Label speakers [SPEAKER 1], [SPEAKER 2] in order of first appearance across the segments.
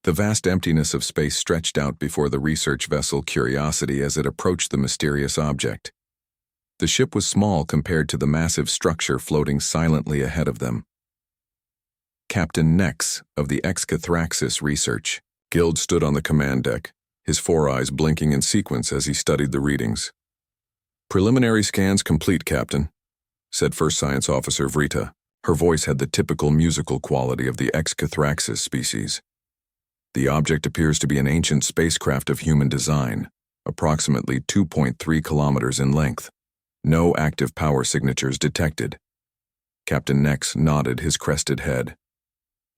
[SPEAKER 1] The vast emptiness of space stretched out before the research vessel Curiosity as it approached the mysterious object. The ship was small compared to the massive structure floating silently ahead of them. Captain Nex of the Excathraxis Research Guild stood on the command deck, his four eyes blinking in sequence as he studied the readings. "Preliminary scans complete, Captain," said First Science Officer Vrita. Her voice had the typical musical quality of the Excathraxis species. "The object appears to be an ancient spacecraft of human design, approximately 2.3 kilometers in length. No active power signatures detected." Captain Nex nodded his crested head.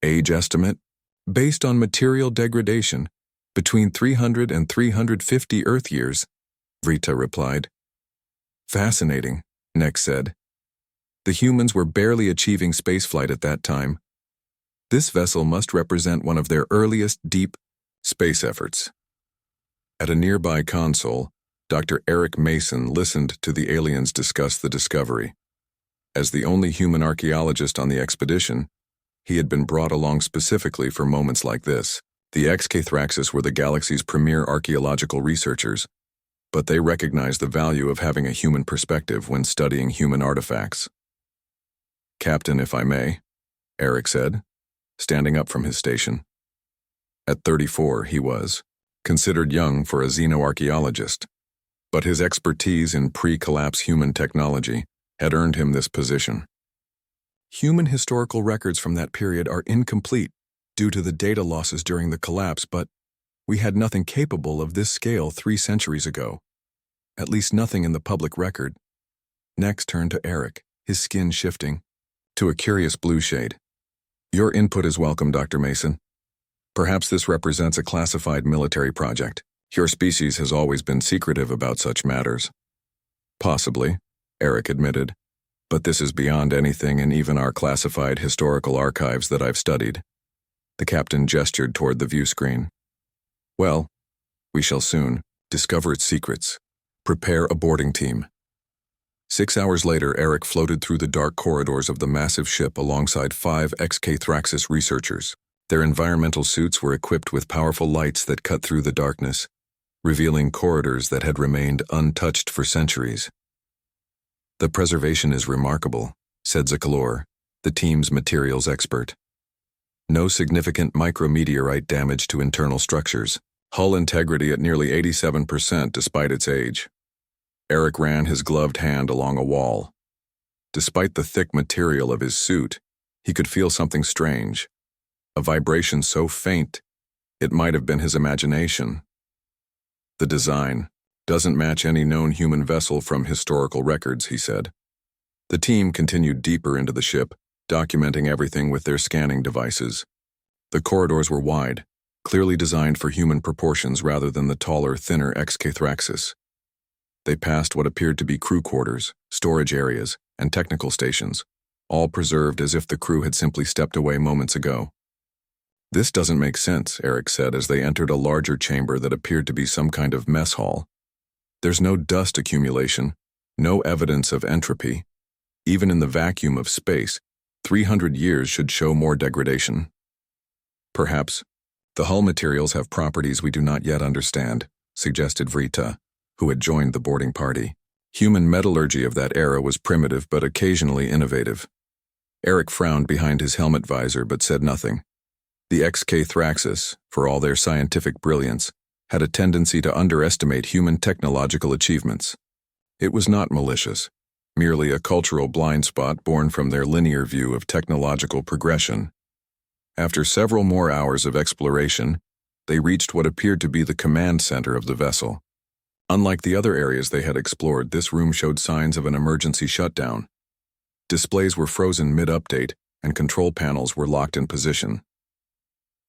[SPEAKER 1] "Age estimate? Based on material degradation, between 300 and 350 Earth years," Vrita replied. "Fascinating," Nex said. "The humans were barely achieving spaceflight at that time. This vessel must represent one of their earliest deep space efforts." At a nearby console, Dr. Eric Mason listened to the aliens discuss the discovery. As the only human archaeologist on the expedition, he had been brought along specifically for moments like this. The Excathraxis were the galaxy's premier archaeological researchers, but they recognized the value of having a human perspective when studying human artifacts. "Captain, if I may," Eric said, standing up from his station. At 34, he was considered young for a xenoarchaeologist, but his expertise in pre-collapse human technology had earned him this position. "Human historical records from that period are incomplete due to the data losses during the collapse, but we had nothing capable of this scale 3 centuries ago. At least nothing in the public record." Next turned to Eric, his skin shifting to a curious blue shade. "Your input is welcome, Dr. Mason. Perhaps this represents a classified military project. Your species has always been secretive about such matters." "Possibly," Eric admitted, "but this is beyond anything in even our classified historical archives that I've studied." The captain gestured toward the view screen. "Well, we shall soon discover its secrets. Prepare a boarding team." 6 hours later, Eric floated through the dark corridors of the massive ship alongside 5 Excathraxis researchers. Their environmental suits were equipped with powerful lights that cut through the darkness, revealing corridors that had remained untouched for centuries. "The preservation is remarkable," said Zakalor, the team's materials expert. "No significant micrometeorite damage to internal structures. Hull integrity at nearly 87% despite its age." Eric ran his gloved hand along a wall. Despite the thick material of his suit, he could feel something strange, a vibration so faint it might have been his imagination. "The design doesn't match any known human vessel from historical records," he said. The team continued deeper into the ship, documenting everything with their scanning devices. The corridors were wide, clearly designed for human proportions rather than the taller, thinner Excathraxis. They passed what appeared to be crew quarters, storage areas, and technical stations, all preserved as if the crew had simply stepped away moments ago. "This doesn't make sense," Eric said as they entered a larger chamber that appeared to be some kind of mess hall. "There's no dust accumulation, no evidence of entropy. Even in the vacuum of space, 300 years should show more degradation." "Perhaps the hull materials have properties we do not yet understand," suggested Vrita, who had joined the boarding party. Human metallurgy of that era was primitive but occasionally innovative. Eric frowned behind his helmet visor but said nothing. The Excathraxis, for all their scientific brilliance, had a tendency to underestimate human technological achievements. It was not malicious, merely a cultural blind spot born from their linear view of technological progression. After several more hours of exploration, they reached what appeared to be the command center of the vessel. Unlike the other areas they had explored, this room showed signs of an emergency shutdown. Displays were frozen mid-update, and control panels were locked in position.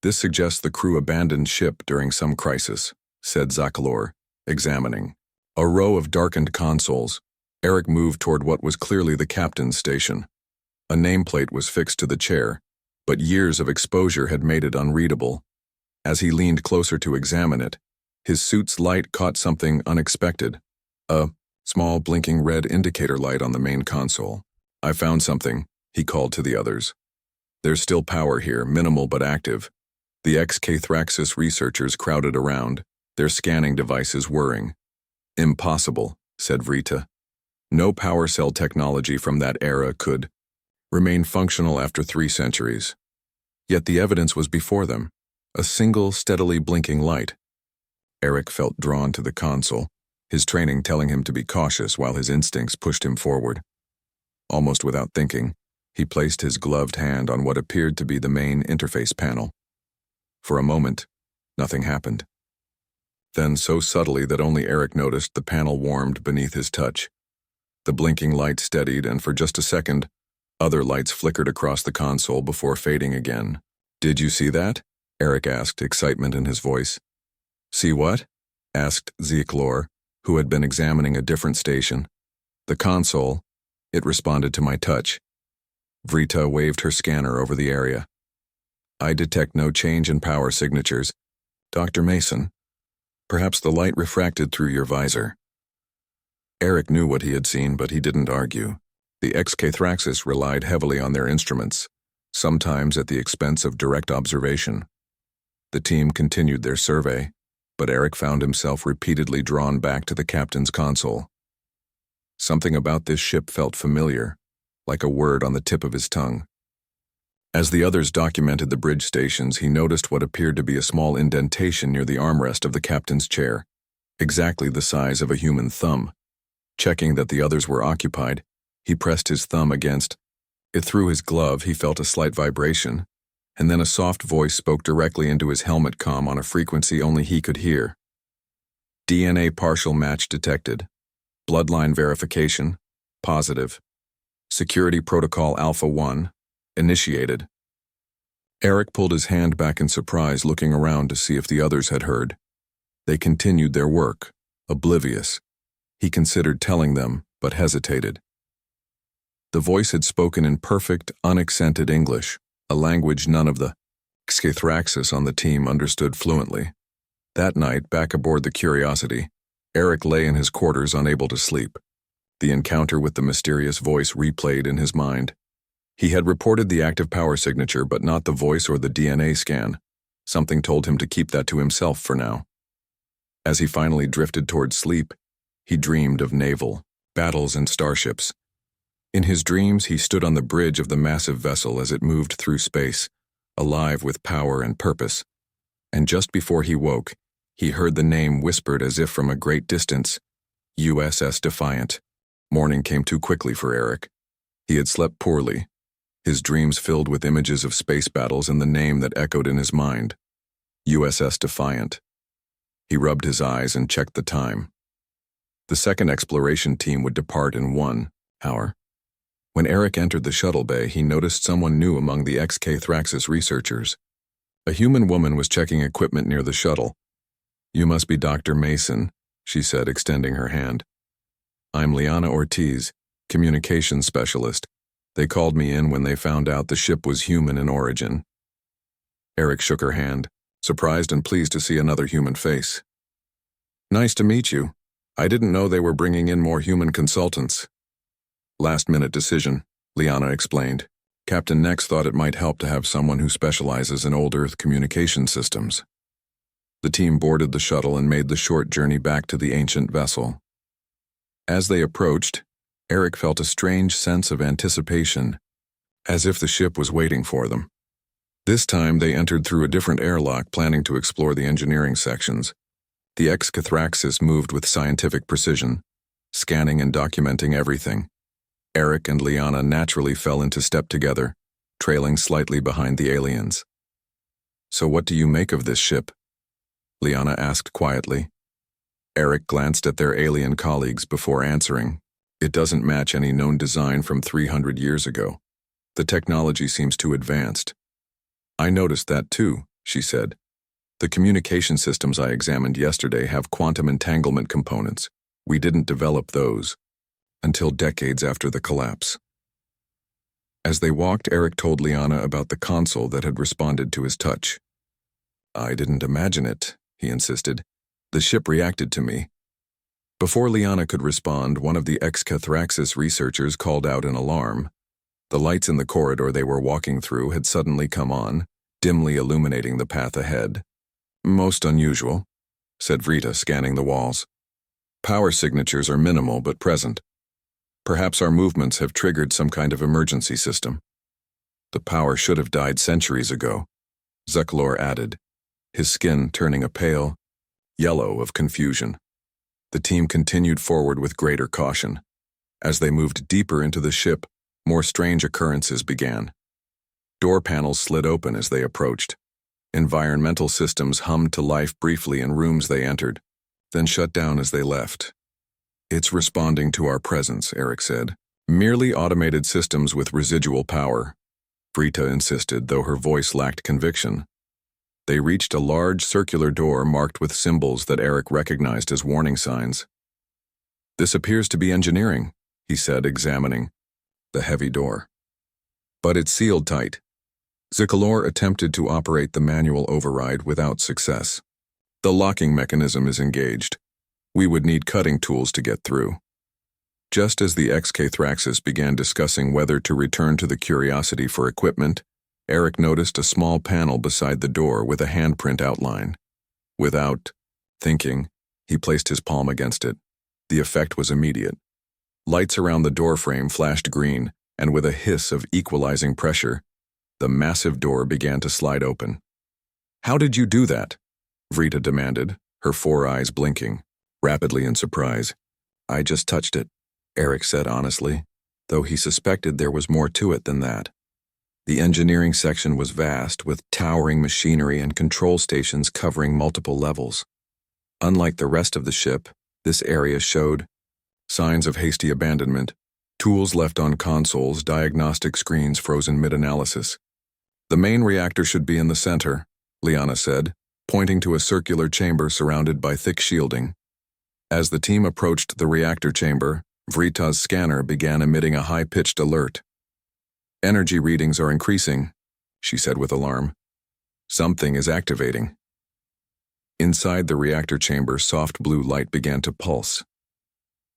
[SPEAKER 1] "This suggests the crew abandoned ship during some crisis," said Zakalor, examining a row of darkened consoles. Eric moved toward what was clearly the captain's station. A nameplate was fixed to the chair, but years of exposure had made it unreadable. As he leaned closer to examine it, his suit's light caught something unexpected, a small blinking red indicator light on the main console. "I found something," he called to the others. "There's still power here, minimal but active. The ex-Thraxis researchers crowded around, their scanning devices whirring. "Impossible," said Vrita. "No power cell technology from that era could remain functional after 3 centuries. Yet the evidence was before them, a single, steadily blinking light." Eric felt drawn to the console, his training telling him to be cautious while his instincts pushed him forward. Almost without thinking, he placed his gloved hand on what appeared to be the main interface panel. For a moment, nothing happened. Then, so subtly that only Eric noticed, the panel warmed beneath his touch. The blinking light steadied, and for just a second, other lights flickered across the console before fading again. "Did you see that?" Eric asked, excitement in his voice. "See what?" asked Zeklor, who had been examining a different station. "The console. It responded to my touch." Vrita waved her scanner over the area. "I detect no change in power signatures. Dr. Mason, perhaps the light refracted through your visor." Eric knew what he had seen, but he didn't argue. The ex-Thraxis relied heavily on their instruments, sometimes at the expense of direct observation. The team continued their survey, but Eric found himself repeatedly drawn back to the captain's console. Something about this ship felt familiar, like a word on the tip of his tongue. As the others documented the bridge stations, he noticed what appeared to be a small indentation near the armrest of the captain's chair, exactly the size of a human thumb. Checking that the others were occupied, he pressed his thumb against it. Through his glove, he felt a slight vibration, and then a soft voice spoke directly into his helmet comm on a frequency only he could hear. "DNA partial match detected. Bloodline verification, positive. Security Protocol Alpha 1, initiated." Eric pulled his hand back in surprise, looking around to see if the others had heard. They continued their work, oblivious. He considered telling them, but hesitated. The voice had spoken in perfect, unaccented English, a language none of the Thraxis on the team understood fluently. That night, back aboard the Curiosity, Eric lay in his quarters unable to sleep. The encounter with the mysterious voice replayed in his mind. He had reported the active power signature, but not the voice or the DNA scan. Something told him to keep that to himself for now. As he finally drifted towards sleep, he dreamed of naval battles and starships. In his dreams, he stood on the bridge of the massive vessel as it moved through space, alive with power and purpose. And just before he woke, he heard the name whispered as if from a great distance, USS Defiant. Morning came too quickly for Eric. He had slept poorly, his dreams filled with images of space battles and the name that echoed in his mind, USS Defiant. He rubbed his eyes and checked the time. The second exploration team would depart in 1 hour. When Eric entered the shuttle bay, he noticed someone new among the ex-Thraxis researchers. A human woman was checking equipment near the shuttle. "You must be Dr. Mason," she said, extending her hand. "I'm Liana Ortiz, communications specialist. They called me in when they found out the ship was human in origin." Eric shook her hand, surprised and pleased to see another human face. "Nice to meet you. I didn't know they were bringing in more human consultants." "Last-minute decision," Liana explained. "Captain Nex thought it might help to have someone who specializes in old Earth communication systems." The team boarded the shuttle and made the short journey back to the ancient vessel. As they approached, Eric felt a strange sense of anticipation, as if the ship was waiting for them. This time they entered through a different airlock, planning to explore the engineering sections. The ex-Thraxis moved with scientific precision, scanning and documenting everything. Eric and Liana naturally fell into step together, trailing slightly behind the aliens. "So what do you make of this ship?" Liana asked quietly. Eric glanced at their alien colleagues before answering. "It doesn't match any known design from 300 years ago. The technology seems too advanced." "I noticed that too," she said. "The communication systems I examined yesterday have quantum entanglement components. We didn't develop those until decades after the collapse." As they walked, Eric told Liana about the console that had responded to his touch. "I didn't imagine it," he insisted. "The ship reacted to me." Before Liana could respond, one of the ex-Thraxis researchers called out an alarm. The lights in the corridor they were walking through had suddenly come on, dimly illuminating the path ahead. "Most unusual," said Vrita, scanning the walls. "Power signatures are minimal but present. Perhaps our movements have triggered some kind of emergency system." "The power should have died centuries ago," Zeklor added, his skin turning a pale yellow of confusion. The team continued forward with greater caution. As they moved deeper into the ship, more strange occurrences began. Door panels slid open as they approached. Environmental systems hummed to life briefly in rooms they entered, then shut down as they left. "It's responding to our presence," Eric said. "Merely automated systems with residual power," Vrita insisted, though her voice lacked conviction. They reached a large circular door marked with symbols that Eric recognized as warning signs. "This appears to be engineering," he said, examining the heavy door. "But it's sealed tight." Zeklor attempted to operate the manual override without success. "The locking mechanism is engaged. We would need cutting tools to get through." Just as the XK-Thraxis began discussing whether to return to the Curiosity for equipment, Eric noticed a small panel beside the door with a handprint outline. Without thinking, he placed his palm against it. The effect was immediate. Lights around the doorframe flashed green, and with a hiss of equalizing pressure, the massive door began to slide open. "How did you do that?" Vrita demanded, her 4 eyes blinking, rapidly in surprise. "I just touched it," Eric said honestly, though he suspected there was more to it than that. The engineering section was vast, with towering machinery and control stations covering multiple levels. Unlike the rest of the ship, this area showed signs of hasty abandonment, tools left on consoles, diagnostic screens frozen mid-analysis. "The main reactor should be in the center," Liana said, pointing to a circular chamber surrounded by thick shielding. As the team approached the reactor chamber, Vrita's scanner began emitting a high-pitched alert. "Energy readings are increasing," she said with alarm. "Something is activating." Inside the reactor chamber, soft blue light began to pulse.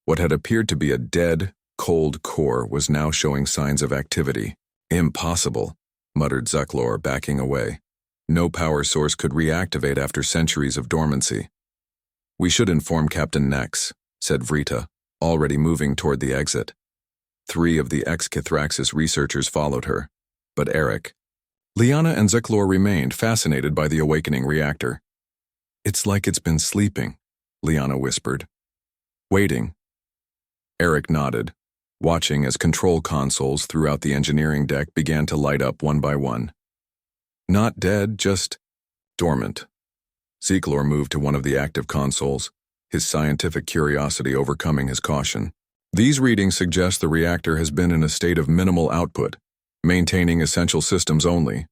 [SPEAKER 1] What had appeared to be a dead, cold core was now showing signs of activity. "Impossible," muttered Zeklor, backing away. "No power source could reactivate after centuries of dormancy." "We should inform Captain Nex," said Vrita, already moving toward the exit. 3 of the XK-Thraxis researchers followed her, but Eric, Liana, and Zeklor remained fascinated by the awakening reactor. "It's like it's been sleeping," Liana whispered. "Waiting." Eric nodded, watching as control consoles throughout the engineering deck began to light up one by one. "Not dead, just dormant." Zeklor moved to one of the active consoles, his scientific curiosity overcoming his caution. "These readings suggest the reactor has been in a state of minimal output, maintaining essential systems only.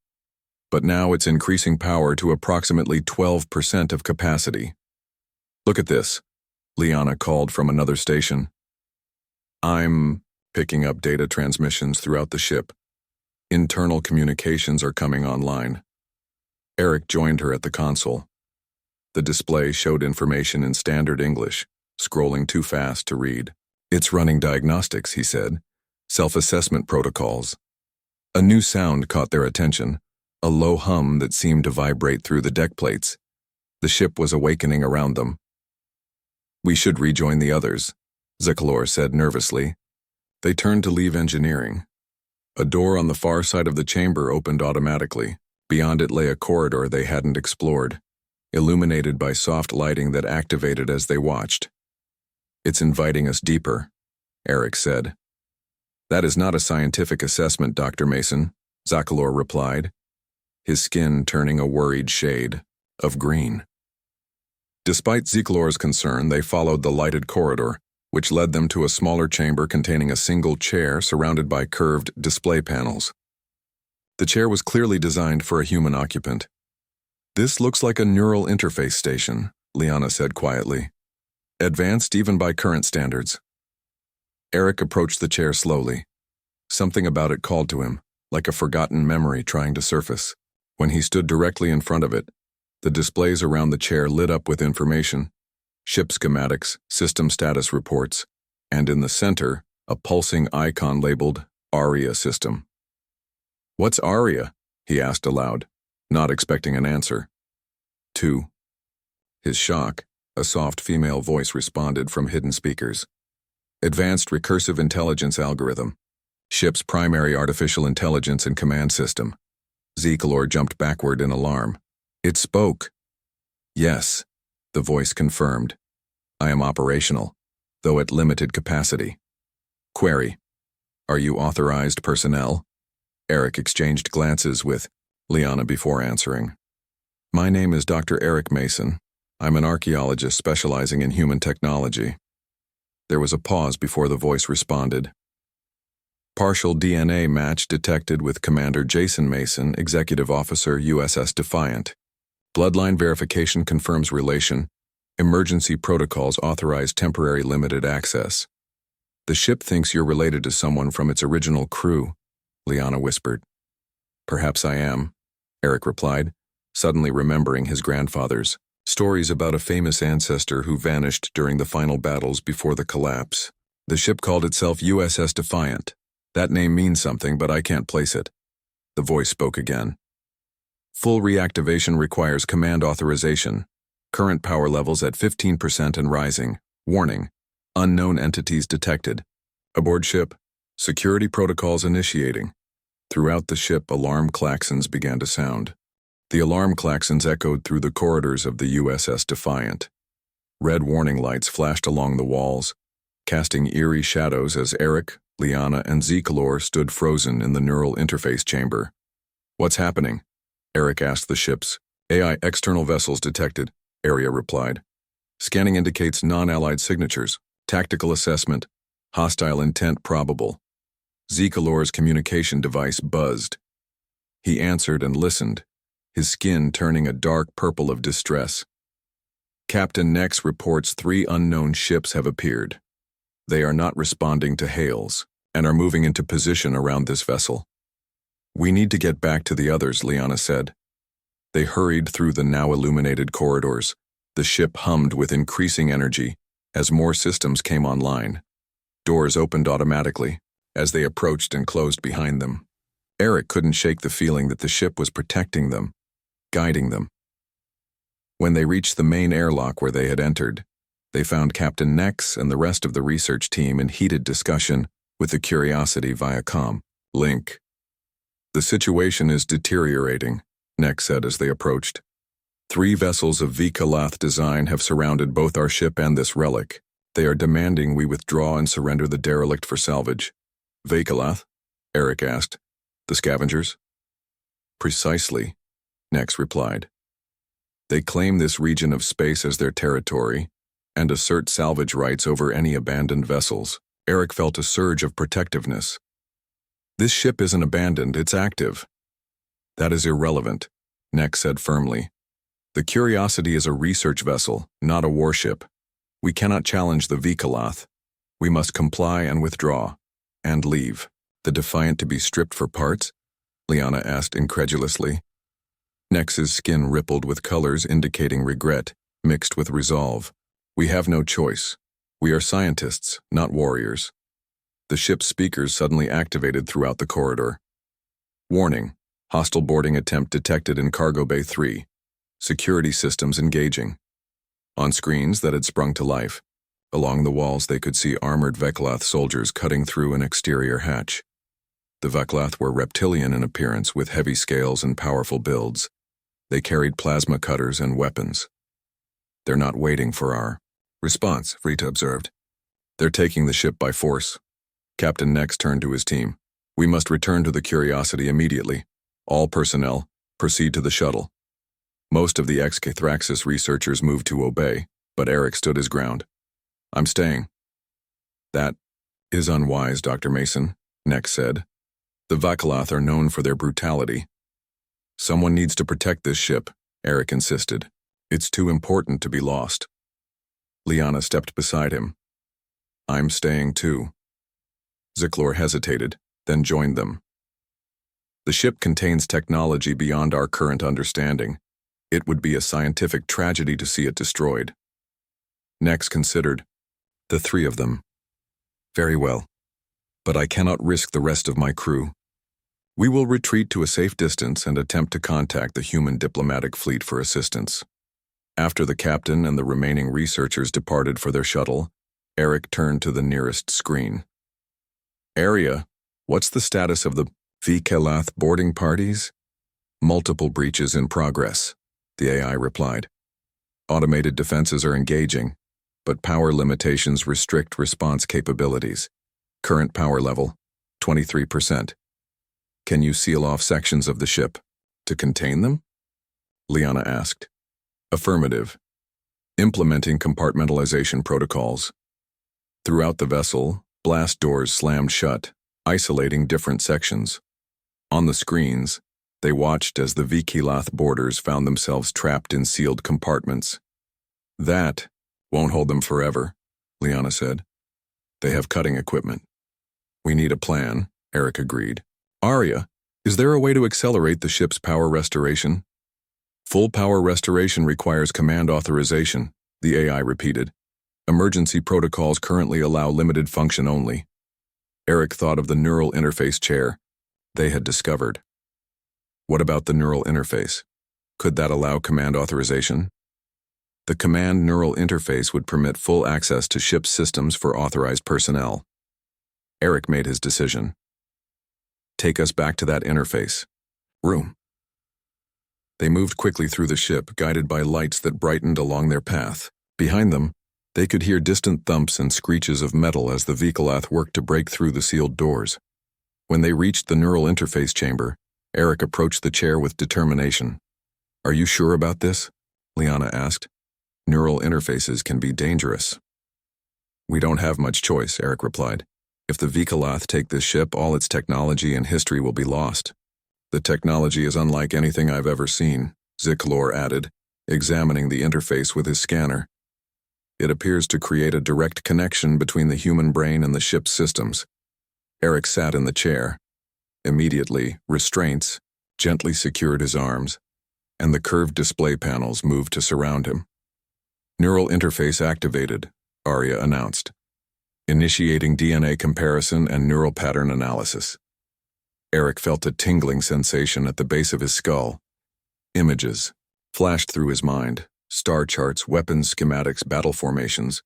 [SPEAKER 1] But now it's increasing power to approximately 12% of capacity." "Look at this," Liana called from another station. "I'm picking up data transmissions throughout the ship. Internal communications are coming online." Eric joined her at the console. The display showed information in standard English, scrolling too fast to read. "It's running diagnostics," he said. "Self-assessment protocols." A new sound caught their attention, a low hum that seemed to vibrate through the deck plates. The ship was awakening around them. "We should rejoin the others," Zeklor said nervously. They turned to leave engineering. A door on the far side of the chamber opened automatically. Beyond it lay a corridor they hadn't explored, illuminated by soft lighting that activated as they watched. "It's inviting us deeper," Eric said. "That is not a scientific assessment, Dr. Mason," Zeklor replied, his skin turning a worried shade of green. Despite Zeklor's concern, they followed the lighted corridor, which led them to a smaller chamber containing a single chair surrounded by curved display panels. The chair was clearly designed for a human occupant. "This looks like a neural interface station," Liana said quietly. "Advanced even by current standards." Eric approached the chair slowly. Something about it called to him, like a forgotten memory trying to surface. When he stood directly in front of it, the displays around the chair lit up with information: ship schematics, system status reports, and in the center, a pulsing icon labeled ARIA system. "What's ARIA?" he asked aloud. not expecting an answer. 2. His shock, a soft female voice responded from hidden speakers. Advanced Recursive Intelligence Algorithm. Ship's primary artificial intelligence and command system. Zekalor jumped backward in alarm. It spoke. Yes, the voice confirmed. I am operational, though at limited capacity. Query. Are you authorized personnel? Eric exchanged glances with Liana before answering. My name is Dr. Eric Mason. I'm an archaeologist specializing in human technology. There was a pause before the voice responded. Partial DNA match detected with Commander Jason Mason, Executive Officer, USS Defiant. Bloodline verification confirms relation. Emergency protocols authorize temporary limited access. The ship thinks you're related to someone from its original crew, Liana whispered. Perhaps I am, Eric replied, suddenly remembering his grandfather's stories about a famous ancestor who vanished during the final battles before the collapse. The ship called itself USS Defiant. That name means something, but I can't place it. The voice spoke again. Full reactivation requires command authorization. Current power levels at 15% and rising. Warning. Unknown entities detected. Aboard ship. Security protocols initiating. Throughout the ship, alarm klaxons began to sound. The alarm klaxons echoed through the corridors of the USS Defiant. Red warning lights flashed along the walls, casting eerie shadows as Eric, Liana, and Zekalor stood frozen in the neural interface chamber. What's happening? Eric asked the ship's AI external vessels detected, Area replied. Scanning indicates non-allied signatures, tactical assessment, hostile intent probable. Zekalor's communication device buzzed. He answered and listened, his skin turning a dark purple of distress. Captain Nex reports 3 unknown ships have appeared. They are not responding to hails and are moving into position around this vessel. We need to get back to the others, Liana said. They hurried through the now illuminated corridors. The ship hummed with increasing energy as more systems came online. Doors opened automatically as they approached and closed behind them. Eric couldn't shake the feeling that the ship was protecting them, guiding them. When they reached the main airlock where they had entered, they found Captain Nex and the rest of the research team in heated discussion with the Curiosity via comm link. The situation is deteriorating, Nex said as they approached. 3 vessels of Vikalath design have surrounded both our ship and this relic. They are demanding we withdraw and surrender the derelict for salvage. Vikalath? Eric asked. The scavengers? Precisely, Nex replied. They claim this region of space as their territory and assert salvage rights over any abandoned vessels. Eric felt a surge of protectiveness. This ship isn't abandoned, it's active. That is irrelevant, Nex said firmly. The Curiosity is a research vessel, not a warship. We cannot challenge the Vikalath. We must comply and withdraw, and leave. The Defiant to be stripped for parts? Liana asked incredulously. Nex's skin rippled with colors indicating regret, mixed with resolve. We have no choice. We are scientists, not warriors. The ship's speakers suddenly activated throughout the corridor. Warning. Hostile boarding attempt detected in Cargo Bay 3. Security systems engaging. On screens that had sprung to life, along the walls they could see armored Vekalath soldiers cutting through an exterior hatch. The Vekalath were reptilian in appearance with heavy scales and powerful builds. They carried plasma cutters and weapons. They're not waiting for our response, Frita observed. They're taking the ship by force. Captain Nex turned to his team. We must return to the Curiosity immediately. All personnel, proceed to the shuttle. Most of the ex-Cathraxis researchers moved to obey, but Eric stood his ground. I'm staying. That is unwise, Dr. Mason, Nex said. The Vakalath are known for their brutality. Someone needs to protect this ship, Eric insisted. It's too important to be lost. Liana stepped beside him. I'm staying too. Zekalor hesitated, then joined them. The ship contains technology beyond our current understanding. It would be a scientific tragedy to see it destroyed. Nex considered. The 3 of them. Very well. But I cannot risk the rest of my crew. We will retreat to a safe distance and attempt to contact the human diplomatic fleet for assistance. After the captain and the remaining researchers departed for their shuttle, Eric turned to the nearest screen. Area, what's the status of the Vikalath boarding parties? Multiple breaches in progress, the AI replied. Automated defenses are engaging, but power limitations restrict response capabilities. Current power level, 23%. Can you seal off sections of the ship to contain them? Liana asked. Affirmative. Implementing compartmentalization protocols. Throughout the vessel, blast doors slammed shut, isolating different sections. On the screens, they watched as the Vikalath boarders found themselves trapped in sealed compartments. That won't hold them forever, Liana said. They have cutting equipment. We need a plan, Eric agreed. Arya, is there a way to accelerate the ship's power restoration? Full power restoration requires command authorization, the AI repeated. Emergency protocols currently allow limited function only. Eric thought of the neural interface chair they had discovered. What about the neural interface? Could that allow command authorization? The command neural interface would permit full access to ship systems for authorized personnel. Eric made his decision. Take us back to that interface. Room. They moved quickly through the ship, guided by lights that brightened along their path. Behind them, they could hear distant thumps and screeches of metal as the Vikalath worked to break through the sealed doors. When they reached the neural interface chamber, Eric approached the chair with determination. Are you sure about this? Liana asked. Neural interfaces can be dangerous. We don't have much choice, Eric replied. If the Vikalath take this ship, all its technology and history will be lost. The technology is unlike anything I've ever seen, Ziklor added, examining the interface with his scanner. It appears to create a direct connection between the human brain and the ship's systems. Eric sat in the chair. Immediately, restraints gently secured his arms, and the curved display panels moved to surround him. Neural interface activated, Arya announced. Initiating DNA comparison and neural pattern analysis. Eric felt a tingling sensation at the base of his skull. Images flashed through his mind, star charts, weapons, schematics, battle formations.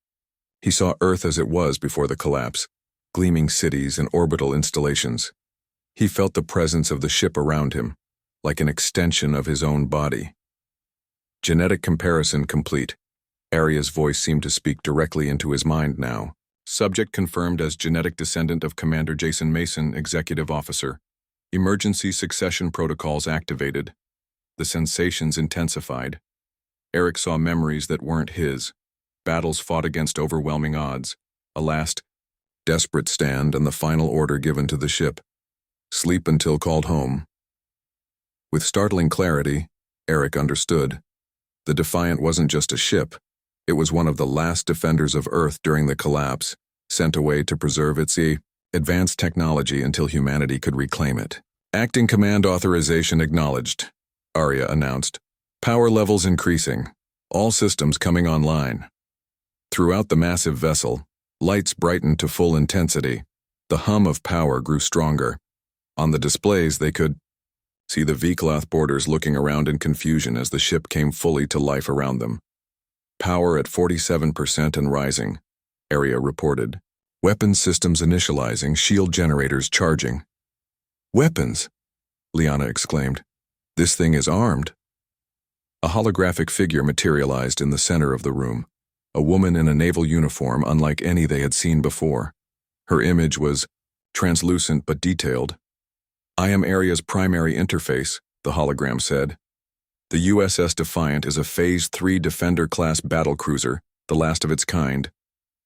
[SPEAKER 1] He saw Earth as it was before the collapse, gleaming cities and orbital installations. He felt the presence of the ship around him, like an extension of his own body. Genetic comparison complete. Arya's voice seemed to speak directly into his mind now. Subject confirmed as genetic descendant of Commander Jason Mason, Executive Officer. Emergency succession protocols activated. The sensations intensified. Eric saw memories that weren't his. Battles fought against overwhelming odds. A last, desperate stand and the final order given to the ship. Sleep until called home. With startling clarity, Eric understood. The Defiant wasn't just a ship. It was one of the last defenders of Earth during the collapse, sent away to preserve its advanced technology until humanity could reclaim it. Acting command authorization acknowledged, Arya announced. Power levels increasing. All systems coming online. Throughout the massive vessel, lights brightened to full intensity. The hum of power grew stronger. On the displays, they could see the Vikalath boarders looking around in confusion as the ship came fully to life around them. Power at 47% and rising, Arya reported. Weapons systems initializing, shield generators charging. Weapons, Liana exclaimed. This thing is armed. A holographic figure materialized in the center of the room, a woman in a naval uniform unlike any they had seen before. Her image was translucent but detailed. I am Arya's primary interface, the hologram said. The USS Defiant is a Phase 3 Defender-class battlecruiser, the last of its kind.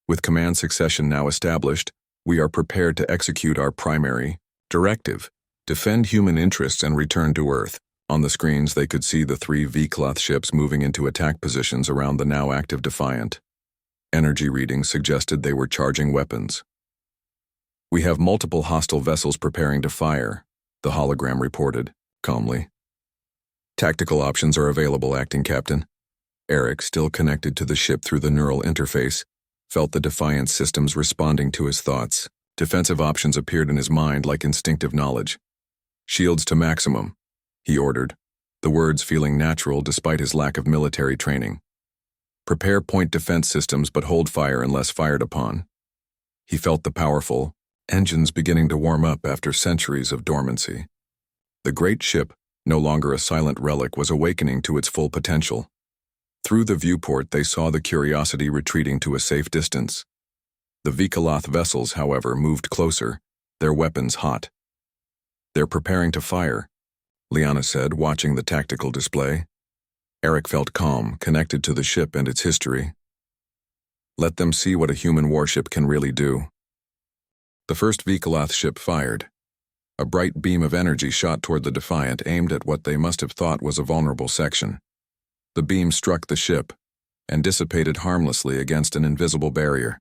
[SPEAKER 1] With command succession now established, we are prepared to execute our primary directive, defend human interests and return to Earth. On the screens, they could see the 3 Vikalath ships moving into attack positions around the now active Defiant. Energy readings suggested they were charging weapons. We have multiple hostile vessels preparing to fire, the hologram reported, calmly. Tactical options are available, Acting Captain. Eric, still connected to the ship through the neural interface, felt the Defiant systems responding to his thoughts. Defensive options appeared in his mind like instinctive knowledge. "Shields to maximum," he ordered, the words feeling natural despite his lack of military training. "Prepare point defense systems but hold fire unless fired upon." He felt the powerful engines beginning to warm up after centuries of dormancy. The great ship, no longer a silent relic, was awakening to its full potential. Through the viewport they saw the Curiosity retreating to a safe distance. The Vikalath vessels, however, moved closer, their weapons hot. "They're preparing to fire," Liana said, watching the tactical display. Eric felt calm, connected to the ship and its history. Let them see what a human warship can really do. The first Vikalath ship fired. A bright beam of energy shot toward the Defiant, aimed at what they must have thought was a vulnerable section. The beam struck the ship and dissipated harmlessly against an invisible barrier.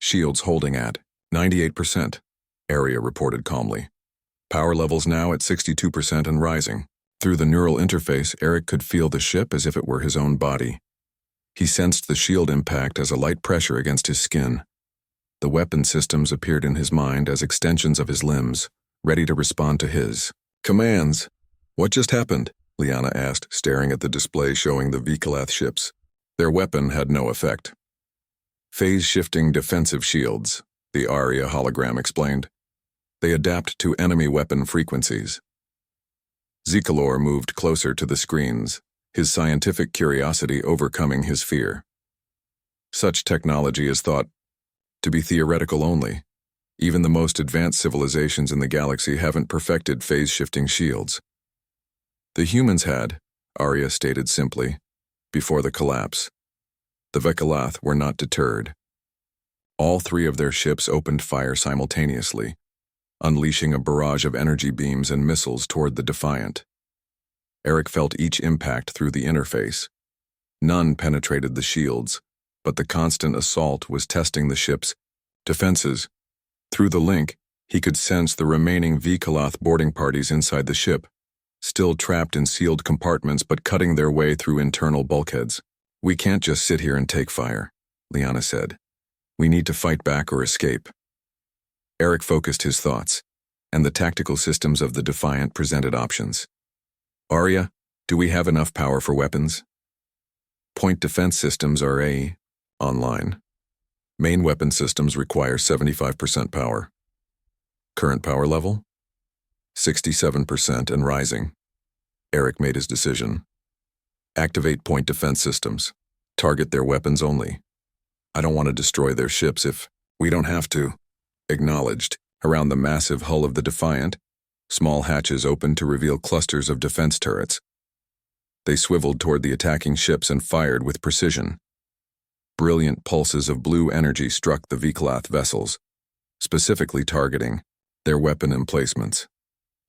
[SPEAKER 1] "Shields holding at 98%, Area reported calmly. "Power levels now at 62% and rising." Through the neural interface, Eric could feel the ship as if it were his own body. He sensed the shield impact as a light pressure against his skin. The weapon systems appeared in his mind as extensions of his limbs, ready to respond to his commands. "What just happened?" Liana asked, staring at the display showing the Vikalath ships. Their weapon had no effect. "Phase-shifting defensive shields," the Aria hologram explained. "They adapt to enemy weapon frequencies." Zikalor moved closer to the screens, his scientific curiosity overcoming his fear. Such technology is thought to be theoretical only. Even the most advanced civilizations in the galaxy haven't perfected phase-shifting shields. "The humans had," Arya stated simply, "before the collapse. The Vikalath were not deterred. All three of their ships opened fire simultaneously, unleashing a barrage of energy beams and missiles toward the Defiant. Eric felt each impact through the interface. None penetrated the shields, but the constant assault was testing the ship's defenses. Through the link, he could sense the remaining Vikalath boarding parties inside the ship, still trapped in sealed compartments but cutting their way through internal bulkheads. "We can't just sit here and take fire," Liana said. "We need to fight back or escape." Eric focused his thoughts, and the tactical systems of the Defiant presented options. "Arya, do we have enough power for weapons?" "Point defense systems are online. Main weapon systems require 75% power. Current power level? 67% and rising." Eric made his decision. "Activate point defense systems. Target their weapons only. I don't want to destroy their ships if we don't have to." Acknowledged. Around the massive hull of the Defiant, small hatches opened to reveal clusters of defense turrets. They swiveled toward the attacking ships and fired with precision. Brilliant pulses of blue energy struck the Vikalath vessels, specifically targeting their weapon emplacements.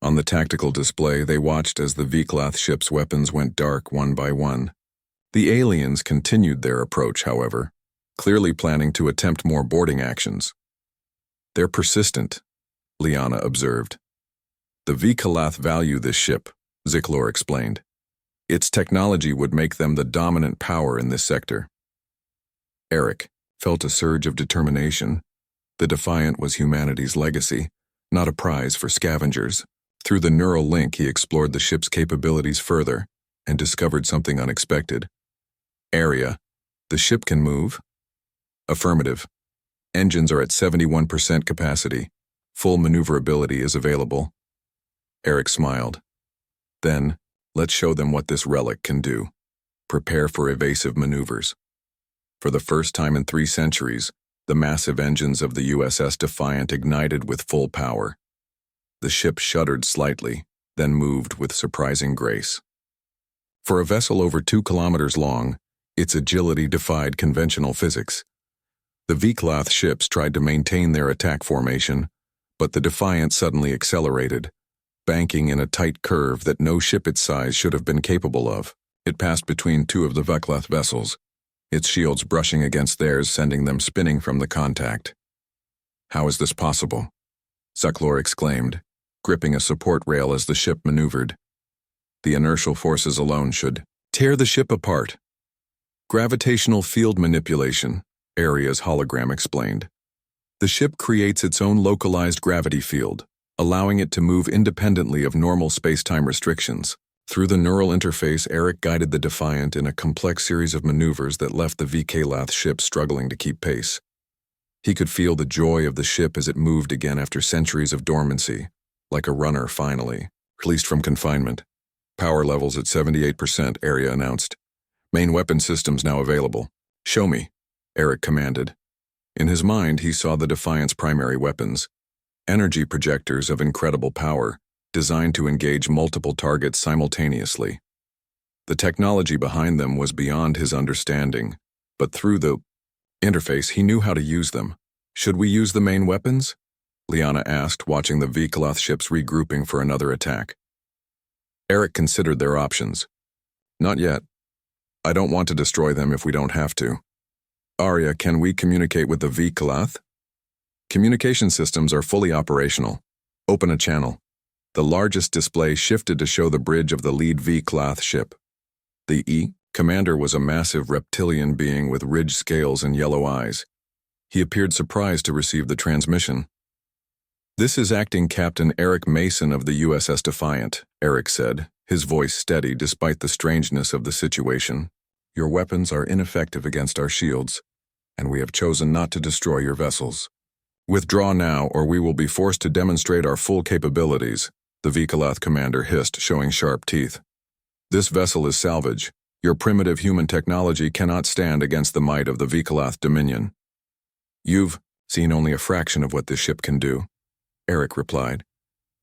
[SPEAKER 1] On the tactical display, they watched as the Vikalath ships' weapons went dark one by one. The aliens continued their approach, however, clearly planning to attempt more boarding actions. "They're persistent," Liana observed. "The Vikalath value this ship," Ziklor explained. "Its technology would make them the dominant power in this sector." Eric felt a surge of determination. The Defiant was humanity's legacy, not a prize for scavengers. Through the neural link, he explored the ship's capabilities further and discovered something unexpected. "Area, the ship can move?" "Affirmative. Engines are at 71% capacity. Full maneuverability is available." Eric smiled. "Then, let's show them what this relic can do. Prepare for evasive maneuvers." For the first time in 3 centuries, the massive engines of the USS Defiant ignited with full power. The ship shuddered slightly, then moved with surprising grace. For a vessel over 2 kilometers long, its agility defied conventional physics. The Vikalath ships tried to maintain their attack formation, but the Defiant suddenly accelerated, banking in a tight curve that no ship its size should have been capable of. It passed between 2 of the Vikalath vessels, its shields brushing against theirs, sending them spinning from the contact. "How is this possible?" Ziklor exclaimed, gripping a support rail as the ship maneuvered. "The inertial forces alone should tear the ship apart." "Gravitational field manipulation," Aria's hologram explained. "The ship creates its own localized gravity field, allowing it to move independently of normal space-time restrictions. Through the neural interface, Eric guided the Defiant in a complex series of maneuvers that left the VK-Lath ship struggling to keep pace. He could feel the joy of the ship as it moved again after centuries of dormancy, like a runner finally, released from confinement. Power levels at 78%, Arya announced. Main weapon systems now available. Show me, Eric commanded. In his mind, he saw the Defiant's primary weapons, energy projectors of incredible power, designed to engage multiple targets simultaneously. The technology behind them was beyond his understanding, but through the interface, he knew how to use them. Should we use the main weapons? Liana asked, watching the VK-Lath ships regrouping for another attack. Eric considered their options. Not yet. I don't want to destroy them if we don't have to. Arya, can we communicate with the VK-Lath? Communication systems are fully operational. Open a channel. The largest display shifted to show the bridge of the lead VK-Lath ship. The commander was a massive reptilian being with ridged scales and yellow eyes. He appeared surprised to receive the transmission. This is Acting Captain Eric Mason of the USS Defiant, Eric said, his voice steady despite the strangeness of the situation. Your weapons are ineffective against our shields, and we have chosen not to destroy your vessels. Withdraw now, or we will be forced to demonstrate our full capabilities, the VK-Lath commander hissed, showing sharp teeth. This vessel is salvage. Your primitive human technology cannot stand against the might of the VK-Lath Dominion. You've seen only a fraction of what this ship can do, Eric replied.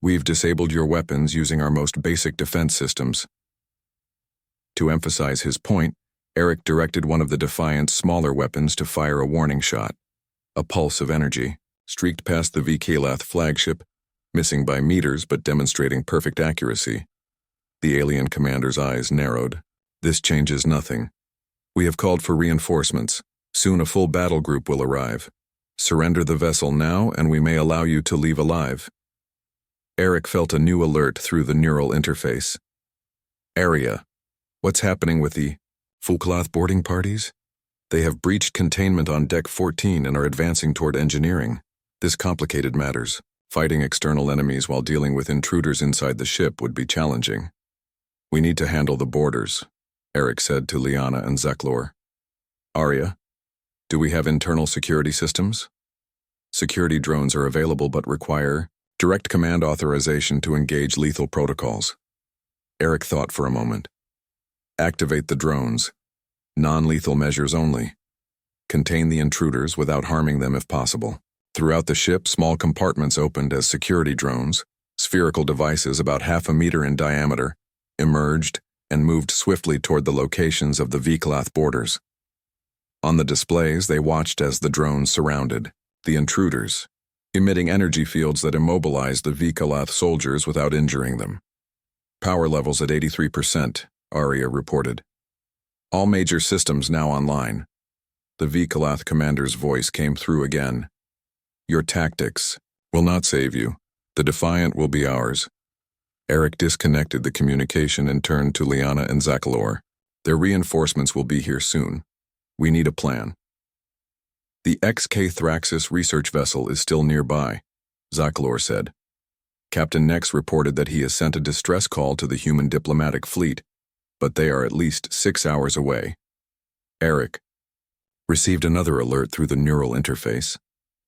[SPEAKER 1] We've disabled your weapons using our most basic defense systems. To emphasize his point, Eric directed one of the Defiant's smaller weapons to fire a warning shot. A pulse of energy streaked past the VK-Lath flagship, missing by meters but demonstrating perfect accuracy. The alien commander's eyes narrowed. This changes nothing. We have called for reinforcements. Soon a full battle group will arrive. Surrender the vessel now and we may allow you to leave alive. Eric felt a new alert through the neural interface. Arya, what's happening with the VK-Lath boarding parties? They have breached containment on Deck 14 and are advancing toward engineering. This complicated matters. Fighting external enemies while dealing with intruders inside the ship would be challenging. We need to handle the borders, Eric said to Liana and Zeklor. Arya, do we have internal security systems? Security drones are available but require direct command authorization to engage lethal protocols. Eric thought for a moment. Activate the drones. Non-lethal measures only. Contain the intruders without harming them if possible. Throughout the ship, small compartments opened as security drones, spherical devices about half a meter in diameter, emerged and moved swiftly toward the locations of the VK-Lath borders. On the displays, they watched as the drones surrounded the intruders, emitting energy fields that immobilized the VK-Lath soldiers without injuring them. Power levels at 83%, Arya reported. All major systems now online. The VK-Lath commander's voice came through again. Your tactics will not save you. The Defiant will be ours. Eric disconnected the communication and turned to Liana and Zeklor. Their reinforcements will be here soon. We need a plan. The XK Thraxis research vessel is still nearby, Zeklor said. Captain Nex reported that he has sent a distress call to the human diplomatic fleet, but they are at least 6 hours away. Eric received another alert through the neural interface,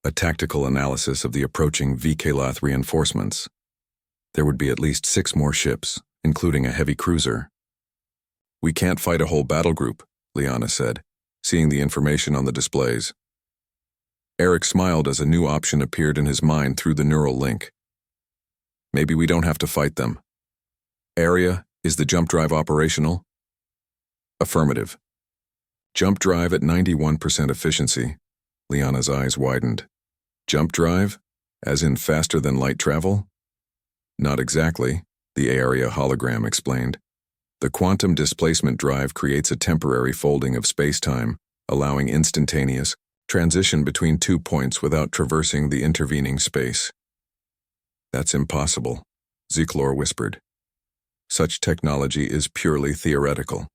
[SPEAKER 1] a tactical analysis of the approaching VK-Lath reinforcements. There would be at least 6 more ships, including a heavy cruiser. We can't fight a whole battle group, Liana said, seeing the information on the displays. Eric smiled as a new option appeared in his mind through the neural link. Maybe we don't have to fight them. Arya, is the jump drive operational? Affirmative. Jump drive at 91% efficiency. Liana's eyes widened. Jump drive? As in faster than light travel? Not exactly, the Arya hologram explained. The quantum displacement drive creates a temporary folding of space-time, allowing instantaneous transition between 2 points without traversing the intervening space. That's impossible, Zeklor whispered. Such technology is purely theoretical.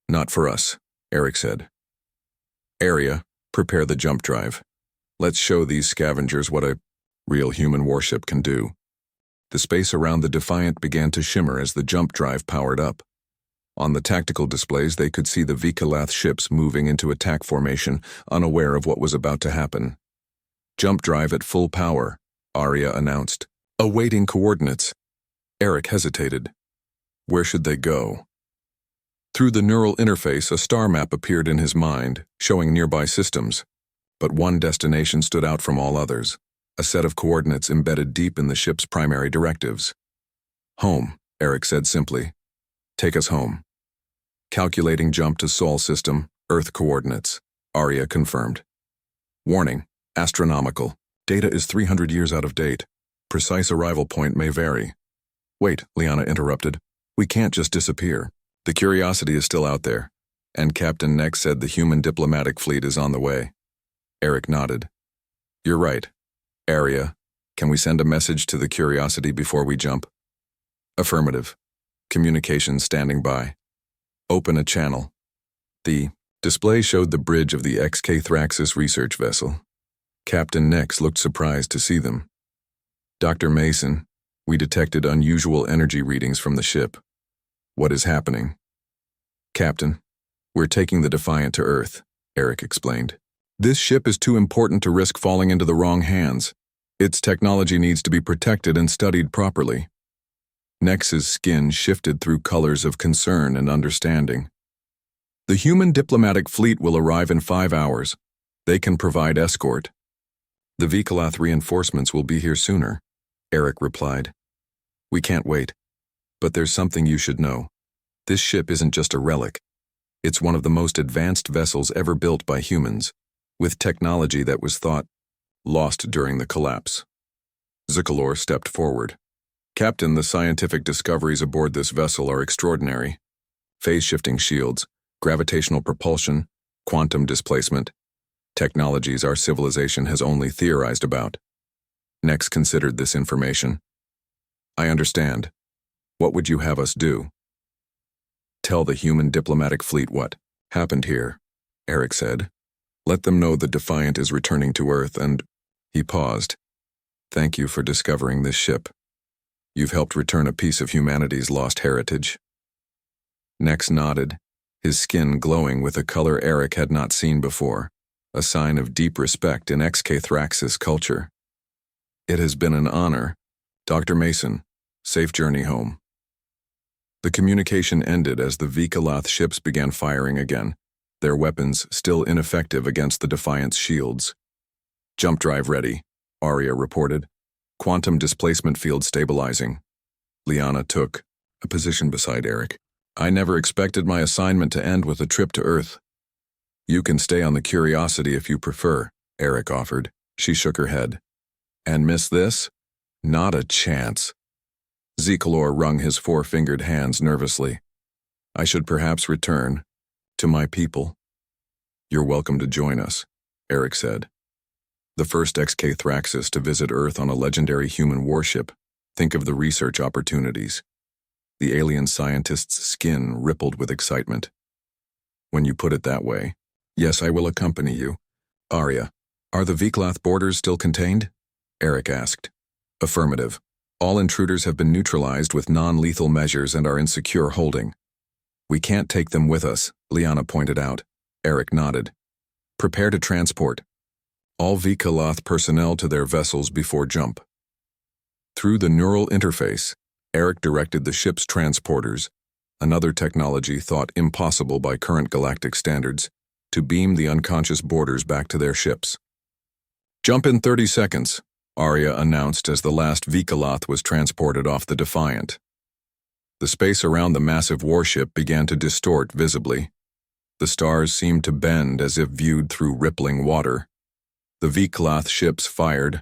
[SPEAKER 1] Not for us, Eric said. Arya, prepare the jump drive. Let's show these scavengers what a real human warship can do. The space around the Defiant began to shimmer as the jump drive powered up. On the tactical displays, they could see the Vikalath ships moving into attack formation, unaware of what was about to happen. Jump drive at full power, Arya announced. Awaiting coordinates. Eric hesitated. Where should they go? Through the neural interface, a star map appeared in his mind, showing nearby systems. But one destination stood out from all others, a set of coordinates embedded deep in the ship's primary directives. Home, Eric said simply. Take us home. Calculating jump to Sol system, Earth coordinates, Arya confirmed. Warning, astronomical. Data is 300 years out of date. Precise arrival point may vary. Wait, Liana interrupted. We can't just disappear. The Curiosity is still out there, and Captain Nex said the human diplomatic fleet is on the way. Eric nodded. You're right. Arya, can we send a message to the Curiosity before we jump? Affirmative. Communications standing by. Open a channel. The display showed the bridge of the XK Thraxis research vessel. Captain Nex looked surprised to see them. Dr. Mason, we detected unusual energy readings from the ship. What is happening? Captain, we're taking the Defiant to Earth, Eric explained. This ship is too important to risk falling into the wrong hands. Its technology needs to be protected and studied properly. Nex's skin shifted through colors of concern and understanding. The human diplomatic fleet will arrive in 5 hours. They can provide escort. The Vikalath reinforcements will be here sooner, Eric replied. We can't wait. But there's something you should know. This ship isn't just a relic. It's one of the most advanced vessels ever built by humans, with technology that was thought lost during the collapse. Zikalor stepped forward. Captain, the scientific discoveries aboard this vessel are extraordinary. Phase-shifting shields, gravitational propulsion, quantum displacement, technologies our civilization has only theorized about. Nex considered this information. I understand. What would you have us do? Tell the human diplomatic fleet what happened here, Eric said. Let them know the Defiant is returning to Earth and... He paused. Thank you for discovering this ship. You've helped return a piece of humanity's lost heritage. Nex nodded, his skin glowing with a color Eric had not seen before, a sign of deep respect in XK Thraxis culture. It has been an honor. Dr. Mason, safe journey home. The communication ended as the Vikalath ships began firing again, their weapons still ineffective against the Defiant's shields. Jump drive ready, Arya reported. Quantum displacement field stabilizing. Liana took a position beside Eric. I never expected my assignment to end with a trip to Earth. You can stay on the Curiosity if you prefer, Eric offered. She shook her head. And miss this? Not a chance. Zikalor wrung his four-fingered hands nervously. I should perhaps return to my people. You're welcome to join us, Eric said. The first XK Thraxis to visit Earth on a legendary human warship. Think of the research opportunities. The alien scientist's skin rippled with excitement. When you put it that way, yes, I will accompany you. Arya, are the Vikalath borders still contained? Eric asked. Affirmative. All intruders have been neutralized with non-lethal measures and are in secure holding. We can't take them with us, Liana pointed out. Eric nodded. Prepare to transport. All Vikalath personnel to their vessels before jump. Through the neural interface, Eric directed the ship's transporters, another technology thought impossible by current galactic standards, to beam the unconscious boarders back to their ships. Jump in 30 seconds, Arya announced as the last Vikalath was transported off the Defiant. The space around the massive warship began to distort visibly. The stars seemed to bend as if viewed through rippling water. The Vikalath ships fired,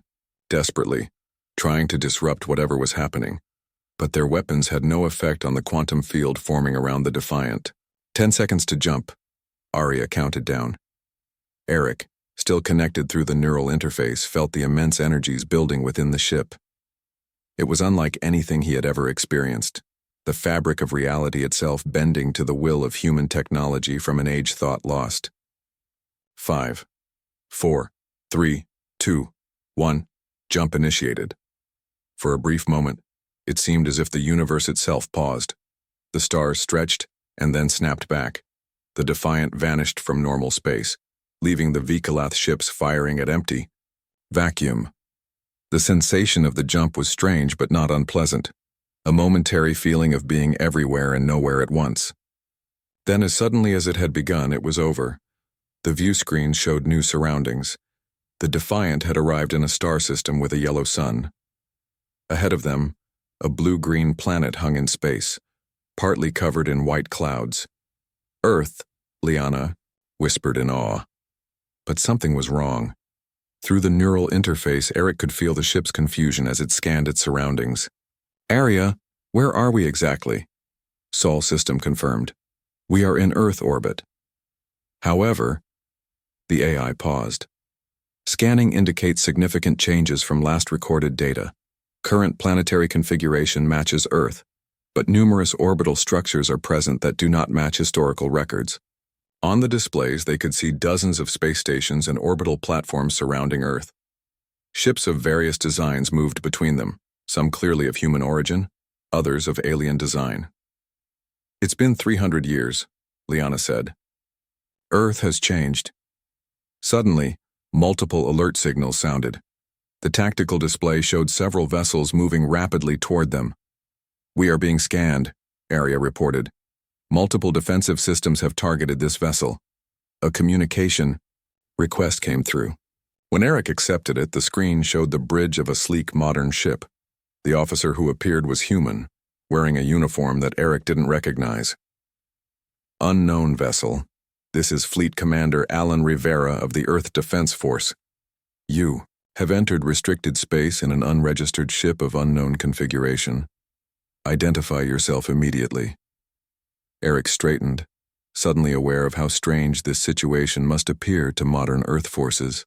[SPEAKER 1] desperately, trying to disrupt whatever was happening. But their weapons had no effect on the quantum field forming around the Defiant. 10 seconds to jump, Arya counted down. Eric, still connected through the neural interface, felt the immense energies building within the ship. It was unlike anything he had ever experienced, the fabric of reality itself bending to the will of human technology from an age thought lost. 5, 4, 3, 2, 1. Jump initiated. For a brief moment, it seemed as if the universe itself paused. The stars stretched and then snapped back. The Defiant vanished from normal space, leaving the Vikalath ships firing at empty vacuum. The sensation of the jump was strange but not unpleasant, a momentary feeling of being everywhere and nowhere at once. Then, as suddenly as it had begun, it was over. The view screen showed new surroundings. The Defiant had arrived in a star system with a yellow sun. Ahead of them, a blue-green planet hung in space, partly covered in white clouds. Earth, Liana whispered in awe. But something was wrong. Through the neural interface, Eric could feel the ship's confusion as it scanned its surroundings. "Aria, where are we exactly?" Sol system confirmed. "We are in Earth orbit." However, the AI paused. Scanning indicates significant changes from last recorded data. Current planetary configuration matches Earth, but numerous orbital structures are present that do not match historical records. On the displays, they could see dozens of space stations and orbital platforms surrounding Earth. Ships of various designs moved between them, some clearly of human origin, others of alien design. "It's been 300 years, Liana said. "Earth has changed." Suddenly, multiple alert signals sounded. The tactical display showed several vessels moving rapidly toward them. "We are being scanned," Aria reported. "Multiple defensive systems have targeted this vessel." A communication request came through. When Eric accepted it, the screen showed the bridge of a sleek modern ship. The officer who appeared was human, wearing a uniform that Eric didn't recognize. "Unknown vessel. This is Fleet Commander Alan Rivera of the Earth Defense Force. You have entered restricted space in an unregistered ship of unknown configuration. Identify yourself immediately." Eric straightened, suddenly aware of how strange this situation must appear to modern Earth forces.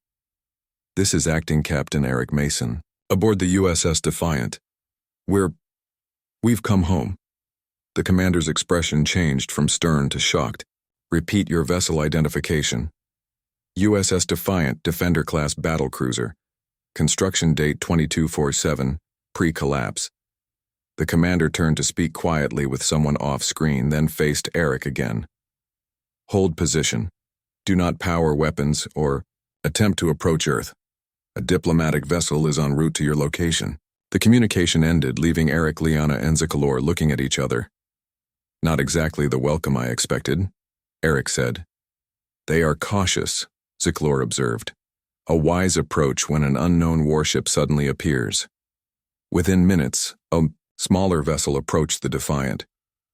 [SPEAKER 1] "This is Acting Captain Eric Mason, aboard the USS Defiant. We've come home." The commander's expression changed from stern to shocked. "Repeat your vessel identification." "USS Defiant, Defender-class battlecruiser. Construction date 2247, pre-collapse." The commander turned to speak quietly with someone off-screen, then faced Eric again. "Hold position. Do not power weapons or attempt to approach Earth. A diplomatic vessel is en route to your location." The communication ended, leaving Eric, Liana, and Zikalor looking at each other. "Not exactly the welcome I expected," Eric said. "They are cautious," Zikalor observed. "A wise approach when an unknown warship suddenly appears." Within minutes, a smaller vessel approached the Defiant.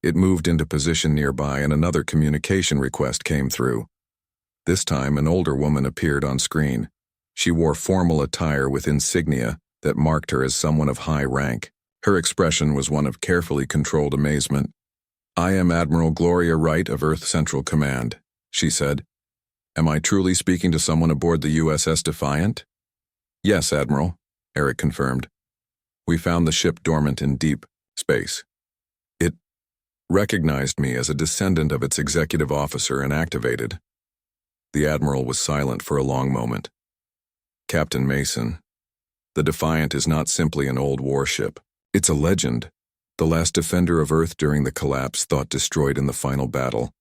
[SPEAKER 1] It moved into position nearby and another communication request came through. This time, an older woman appeared on screen. She wore formal attire with insignia that marked her as someone of high rank. Her expression was one of carefully controlled amazement. "I am Admiral Gloria Wright of Earth Central Command," she said. "Am I truly speaking to someone aboard the USS Defiant?" "Yes, Admiral," Eric confirmed. "We found the ship dormant in deep space. It recognized me as a descendant of its executive officer and activated." The Admiral was silent for a long moment. "Captain Mason, the Defiant is not simply an old warship. It's a legend, the last defender of Earth during the collapse, thought destroyed in the final battle.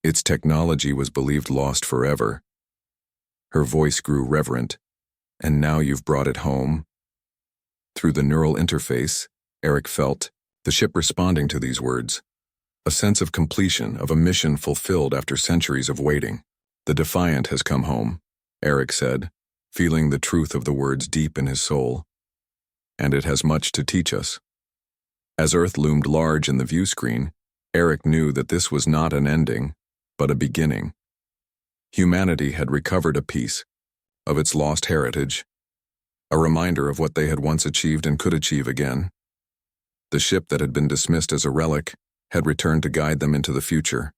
[SPEAKER 1] Its technology was believed lost forever." Her voice grew reverent. "And now you've brought it home?" Through the neural interface, Eric felt the ship responding to these words. A sense of completion, of a mission fulfilled after centuries of waiting. "The Defiant has come home," Eric said, feeling the truth of the words deep in his soul. "And it has much to teach us." As Earth loomed large in the view screen, Eric knew that this was not an ending, but a beginning. Humanity had recovered a piece of its lost heritage, a reminder of what they had once achieved and could achieve again. The ship that had been dismissed as a relic had returned to guide them into the future.